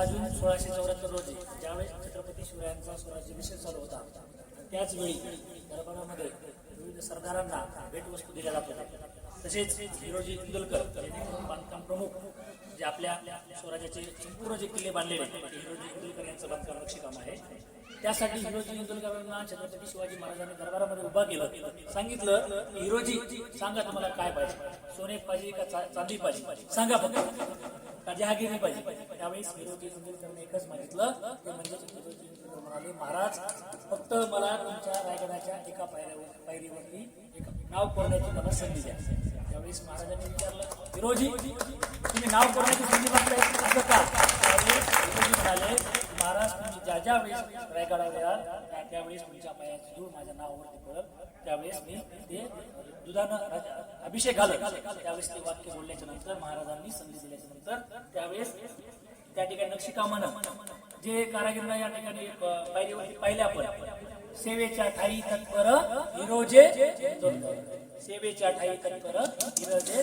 6 जून 1674 रोजी ज्यावेळेस छत्रपती शिवरायांचा स्वराज्याभिषेक चालू होता त्याच वेळी दरबारामध्ये विविध सरदारांना भेटवस्तू दिल्या जात होत्या. तसेच हिरोजी इंदुलकर यांनी बांधकाम प्रमुख जे आपल्या स्वराज्याचे संपूर्ण जे किल्ले बांधलेले हिरोजी इंदुलकर यांचं बांधकाम नक्षीकाम आहे. त्यासाठी हिरोजी इंदुलकरांना छत्रपती शिवाजी महाराजांनी दरबारामध्ये उभा केलं. सांगितलं हिरोजी सांगा तुम्हाला काय पाहिजे, सोने पाहिजे का चांदी पाहिजे, सांगा फक्त, का जहागिरी पाहिजे. त्यावेळेस हिरोजी इंदुलकरने एकच मागितलं ते म्हणजे हिरोजी इंदुलकर म्हणाले महाराज फक्त मला तुमच्या रायगडाच्या एका पायरीवरती एक नाव कोरण्याची मला संधी द्या. त्यावेळेस महाराजांनी विचारलं हिरोजी तुम्ही नाव कोरण्याची संधी मागताय असं का? त्यावेळेस हिरोजी म्हणाले महाराज तुम्ही ज्या ज्या वेळेस रायगडावर याल त्यावेळेस तुमच्या पायाची धूळ माझ्या नावावरती पडल, त्यावेळेस मी ते दुधानं अभिषेक घालत. त्यावेळेस ते वाक्य बोलल्याच्या नंतर महाराजांनी संधी दिल्याच्या नंतर त्यावेळेस त्या ठिकाणी नक्षीकामानं जे कारागिरांना या ठिकाणी पायरीवरती पाहिल्या आपण सेवेच्या ठाई तत्पर हिरोजे, सेवेच्या ठाई तत्पर हिरोजे.